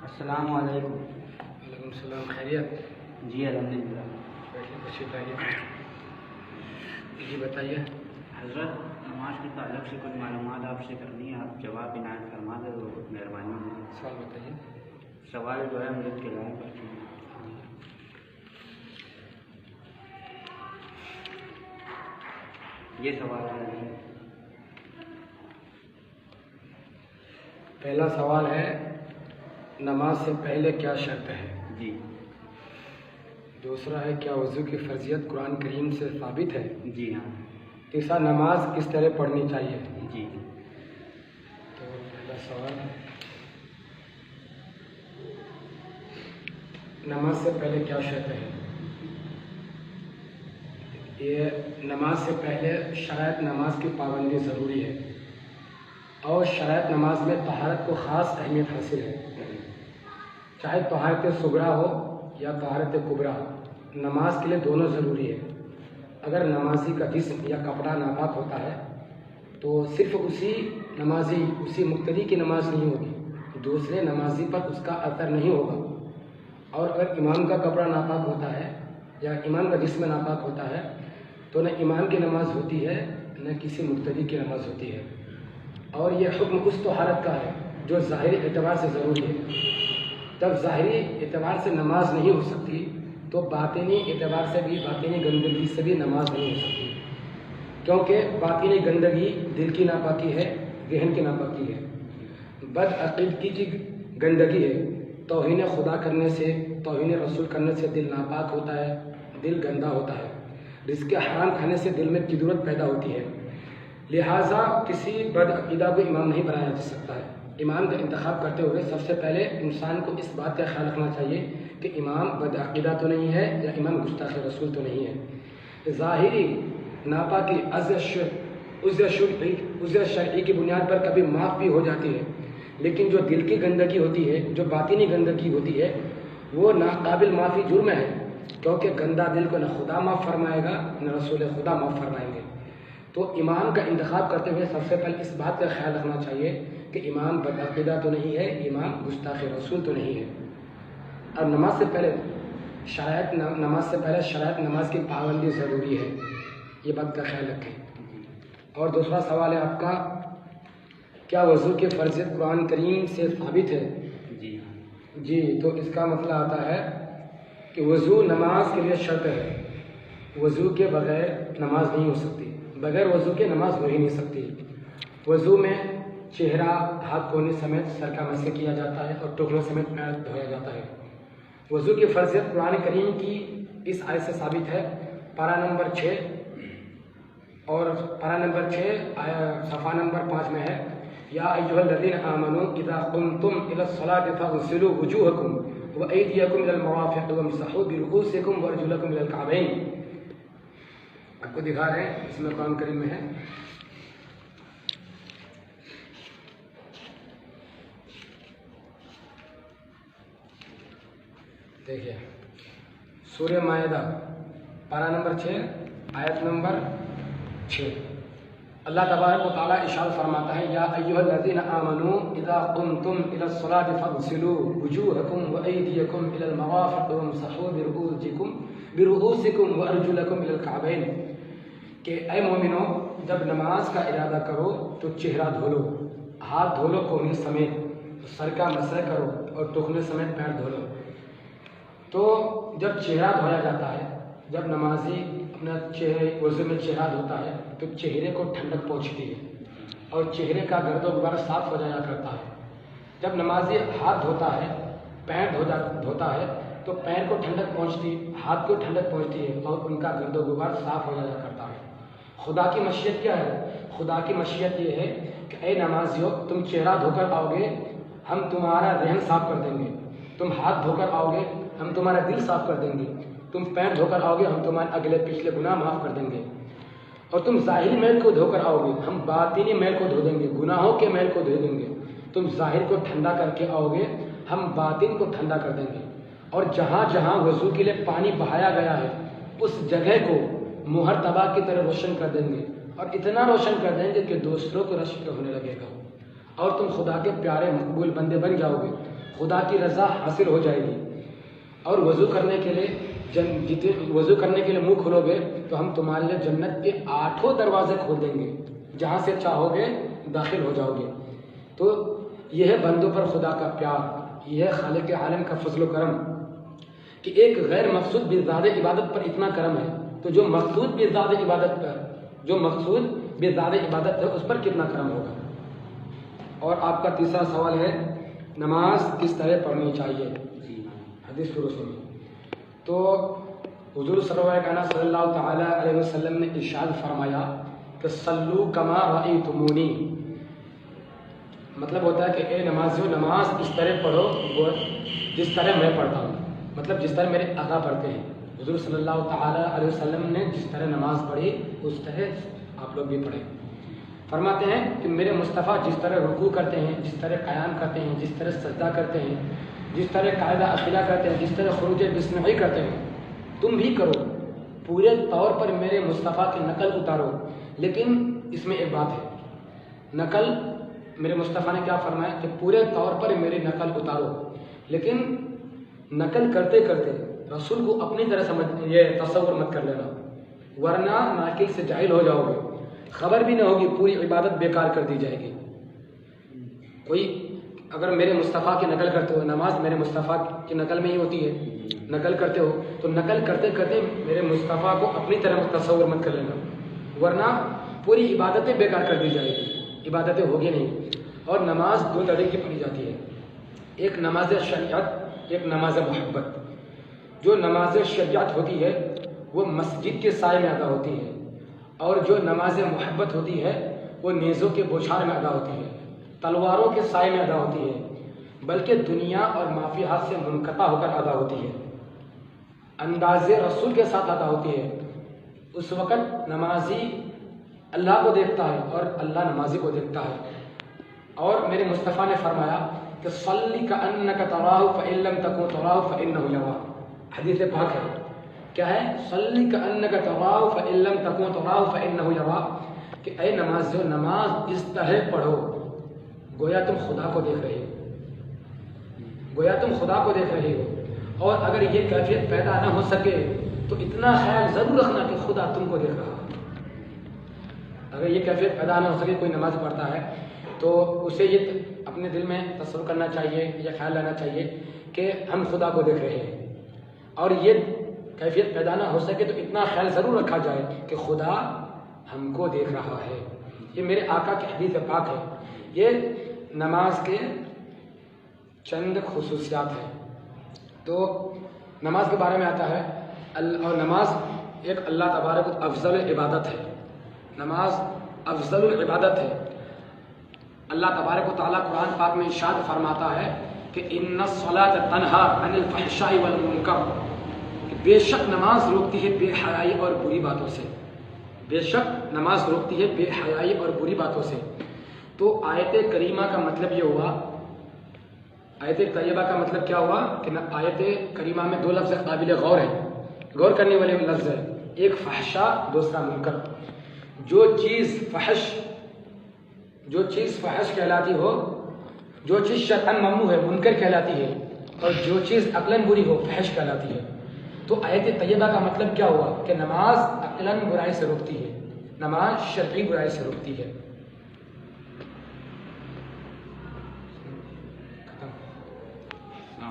السلام علیکم۔ وعلیکم السلام، خیریت؟ جی الحمدللہ۔ بیٹھیے، تشریف لائیے۔ جی بتائیے حضرت، نماز کے تعلق سے کچھ معلومات آپ سے کرنی ہے، آپ جواب عنایت فرما دے تو مہربانی ہوگی۔ سوال بتائیے۔ سوال جو ہے مجھے قرآن پر کی یہ سوال ہے۔ پہلا سوال ہے، نماز سے پہلے کیا شرط ہے؟ جی دوسرا ہے، کیا وضو کی فرضیت قرآن کریم سے ثابت ہے؟ جی ہاں تیسرا، نماز کس طرح پڑھنی چاہیے؟ جی تو پہلا سوال، نماز سے پہلے کیا شرط ہے؟ یہ نماز سے پہلے شرائط نماز کی پابندی ضروری ہے، اور شرائط نماز میں طہارت کو خاص اہمیت حاصل ہے۔ چاہے طہارت صغریٰ ہو یا طہارت کبریٰ، نماز کے لیے دونوں ضروری ہے۔ اگر نمازی کا جسم یا کپڑا ناپاک ہوتا ہے تو صرف اسی مقتدی کی نماز نہیں ہوگی، دوسرے نمازی پر اس کا اثر نہیں ہوگا۔ اور اگر امام کا کپڑا ناپاک ہوتا ہے یا امام کا جسم ناپاک ہوتا ہے تو نہ امام کی نماز ہوتی ہے نہ کسی مقتدی کی نماز ہوتی ہے۔ اور یہ حکم اس طہارت کا ہے جو ظاہری اعتبار سے ضروری ہے۔ جب ظاہری اعتبار سے نماز نہیں ہو سکتی تو باطنی اعتبار سے بھی، باطنی گندگی سے بھی نماز نہیں ہو سکتی، کیونکہ باطنی گندگی دل کی ناپاکی ہے، ذہن کی ناپاکی ہے۔ بدعقیدگی کی گندگی ہے، توہین خدا کرنے سے، توہین رسول کرنے سے دل ناپاک ہوتا ہے، دل گندا ہوتا ہے۔ رزق حرام کھانے سے دل میں کدورت پیدا ہوتی ہے، لہٰذا کسی بدعقیدہ کو امام نہیں بنایا جا سکتا ہے۔ امام کا انتخاب کرتے ہوئے سب سے پہلے انسان کو اس بات کا خیال رکھنا چاہیے کہ امام بدعقیدہ تو نہیں ہے یا امام گستاخ رسول تو نہیں ہے۔ ظاہری ناپاکی عذر شرعی کی بنیاد پر کبھی معاف بھی ہو جاتی ہے، لیکن جو دل کی گندگی ہوتی ہے، جو باطنی گندگی ہوتی ہے، وہ ناقابل معافی جرم ہے، کیونکہ گندا دل کو نہ خدا معاف فرمائے گا نہ رسول خدا معاف فرمائیں گے۔ تو امام کا انتخاب کرتے ہوئے سب سے پہلے اس بات کا خیال رکھنا چاہیے کہ امام بدعقیدہ تو نہیں ہے، امام گستاخ رسول تو نہیں ہے۔ اب نماز سے پہلے شرائط نماز کی پابندی ضروری ہے، یہ بات کا خیال رکھیں۔ اور دوسرا سوال ہے آپ کا، کیا وضو کی فرضیت قرآن کریم سے ثابت ہے؟ جی جی، تو اس کا مسئلہ آتا ہے کہ وضو نماز کے لیے شرط ہے، وضو کے بغیر نماز نہیں ہو سکتی، بغیر وضو کے نماز ہو ہی نہیں سکتی۔ وضو میں چہرہ، ہاتھ دھونے سمیت سر کا مسح کیا جاتا ہے اور ٹخنوں سمیت پیر دھویا جاتا ہے۔ وضو کی فرضیت قرآن کریم کی اس آیت سے ثابت ہے، پارہ نمبر 6 صفحہ نمبر 5 میں ہے، یا ایھا الذین آمنوا اذا قمتم الی الصلاۃ فاغسلوا وجوہکم وایدیکم الی المرافق وامسحوا برؤوسکم وارجلکم الی الکعبین۔ آپ کو دکھا رہے ہیں، اس میں قرآن کریم میں ہے۔ دیکھیے، سورہ مائدہ پارہ نمبر 6 آیت نمبر 6، اللہ تبارک و تعالیٰ ارشاد فرماتا ہے، یا ایھا الذین آمنوا اذا قمتم الی الصلاۃ فاغسلوا وجوہکم وایدیکم الی المرافق وامسحوا برؤوسکم وارجلکم الی الکعبین، کہ اے مومنو، جب نماز کا ارادہ کرو تو چہرہ دھو لو، ہاتھ دھو لو کوہنی سمیت، سر کا مسح کرو اور ٹخنے سمیت پیر دھو لو۔ تو جب چہرہ دھویا جاتا ہے، جب نمازی اپنا وضو میں چہرہ دھوتا ہے تو چہرے کو ٹھنڈک پہنچتی ہے اور چہرے کا گرد و غبار صاف ہو جایا کرتا ہے۔ جب نمازی ہاتھ دھوتا ہے، پیر دھوتا ہے تو پیر کو ٹھنڈک پہنچتی، ہاتھ کو ٹھنڈک پہنچتی ہے اور ان کا گرد و غبار صاف ہو جایا کرتا ہے۔ خدا کی مشیت کیا ہے؟ خدا کی مشیت یہ ہے کہ اے نمازیو، تم چہرہ دھو کر آؤ گے، ہم تمہارا ذہن صاف کر دیں گے۔ تم ہاتھ دھو کر آؤ گے، ہم تمہارا دل صاف کر دیں گے۔ تم پیر دھو کر آؤ گے، ہم تمہارے اگلے پچھلے گناہ معاف کر دیں گے۔ اور تم ظاہری میل کو دھو کر آؤ گے، ہم باطنی میل کو دھو دیں گے، گناہوں کے میل کو دھو دیں گے۔ تم ظاہر کو ٹھنڈا کر کے آؤ گے، ہم باطن کو ٹھنڈا کر دیں گے۔ اور جہاں جہاں وضو کے لیے پانی بہایا گیا ہے اس جگہ کو مہر طبع کی طرح روشن کر دیں گے، اور اتنا روشن کر دیں گے کہ دوسروں کو رشک ہونے لگے گا، اور تم خدا کے پیارے مقبول بندے بن جاؤ گے۔ خدا کی رضا حاصل ہو جائے گی. اور وضو کرنے کے لیے منہ کھولو گے تو ہم تمہارے لیے جنت کے 8 دروازے کھول دیں گے، جہاں سے چاہو گے داخل ہو جاؤ گے. تو یہ ہے بندوں پر خدا کا پیار، یہ ہے خالق عالم کا فضل و کرم کہ ایک غیر مقصود بذات عبادت پر اتنا کرم ہے، تو جو مقصود بذات عبادت ہے اس پر کتنا کرم ہوگا. اور آپ کا تیسرا سوال ہے نماز کس طرح پڑھنی چاہیے حدیث شروع سنیں. تو حضور صلی اللہ تعالیٰ علیہ وسلم نے ارشاد فرمایا کہ صلو کما رأیتمونی، مطلب ہوتا ہے کہ اے نمازیوں نماز اس طرح پڑھو جس طرح میں پڑھتا ہوں، مطلب جس طرح میرے آقا پڑھتے ہیں. حضور صلی اللہ تعالیٰ علیہ وسلم نے جس طرح نماز پڑھی اس طرح آپ لوگ بھی پڑھیں. فرماتے ہیں کہ میرے مصطفیٰ جس طرح رکوع کرتے ہیں، جس طرح قیام کرتے ہیں، جس طرح سجدہ کرتے ہیں، جس طرح قاعدہ اخیرہ کرتے ہیں، جس طرح خروج بسمعی کرتے ہیں تم بھی کرو. پورے طور پر میرے مصطفیٰ کی نقل اتارو. لیکن اس میں ایک بات ہے، نقل میرے مصطفیٰ نے کیا فرمایا کہ پورے طور پر میری نقل اتارو، لیکن نقل کرتے کرتے رسول کو اپنی طرح یہ تصور مت کر لینا، ورنہ ناقل سے جاہل ہو جاؤ گے، خبر بھی نہ ہوگی، پوری عبادت بیکار کر دی جائے گی. کوئی اگر میرے مصطفیٰ کی نقل کرتے ہو، نماز میرے مصطفیٰ کی نقل میں ہی ہوتی ہے، نقل کرتے ہو تو نقل کرتے کرتے میرے مصطفیٰ کو اپنی طرح تصور مت کر لینا، ورنہ پوری عبادتیں بیکار کر دی جائے گی، عبادتیں ہوگی نہیں. اور نماز 2 طرح کی پڑھی جاتی ہے، ایک نماز شریعت، ایک نماز محبت. جو نماز شریعت ہوتی ہے وہ مسجد کے سائے میں ادا ہوتی ہے، اور جو نماز محبت ہوتی ہے وہ نیزوں کے بوچھار میں ادا ہوتی ہے، تلواروں کے سائے میں ادا ہوتی ہے، بلکہ دنیا اور مافیات سے منقطع ہو کر ادا ہوتی ہے، انداز رسول کے ساتھ ادا ہوتی ہے. اس وقت نمازی اللہ کو دیکھتا ہے اور اللہ نمازی کو دیکھتا ہے. اور میرے مصطفیٰ نے فرمایا کہ صلی کأنک تراہ فإن لم تکن تراہ فإنہ یراک. حدیث پاک ہے، کیا ہے؟ صلی کأنک تراہ فإن لم تکن تراہ فإنہ یراک، کہ اے نمازیو نماز اس طرح پڑھو گویا تم خدا کو دیکھ رہے ہو. اور اگر یہ کیفیت پیدا نہ ہو سکے تو اتنا خیال ضرور رکھنا کہ خدا تم کو دیکھ رہا ہے. اگر یہ کیفیت پیدا نہ ہو سکے، کوئی نماز پڑھتا ہے تو اسے یہ اپنے دل میں تصور کرنا چاہیے، یہ خیال لانا چاہیے کہ ہم خدا کو دیکھ رہے ہیں. اور یہ کیفیت پیدا نہ ہو سکے تو اتنا خیال ضرور رکھا جائے کہ خدا ہم کو دیکھ رہا ہے. یہ میرے آقا کی حدیث پاک ہے. یہ نماز کے چند خصوصیات ہیں. تو نماز کے بارے میں آتا ہے، اور نماز ایک اللہ تبارک افضل عبادت ہے. نماز افضل العبادت ہے. اللہ تبارک و تعالیٰ قرآن پاک میں ارشاد فرماتا ہے کہ ان الصلاۃ تنہیٰ عن الفحشاء والمنکر، کہ بے شک نماز روکتی ہے بے حیائی اور بری باتوں سے. بے شک نماز روکتی ہے بے حیائی اور بری باتوں سے. تو آیت کریمہ کا مطلب یہ ہوا، آیت طیبہ کا مطلب کیا ہوا کہ آیت کریمہ میں 2 لفظ قابل غور ہیں، غور کرنے والے لفظ ہیں، ایک فحشا، دوسرا منکر. جو چیز فحش کہلاتی ہو، جو چیز شرعاً ممنوع ہے منکر کہلاتی ہے، اور جو چیز عقلاً بری ہو فحش کہلاتی ہے. تو آیت طیبہ کا مطلب کیا ہوا کہ نماز عقلاً برائی سے روکتی ہے، نماز شرعی برائی سے روکتی ہے.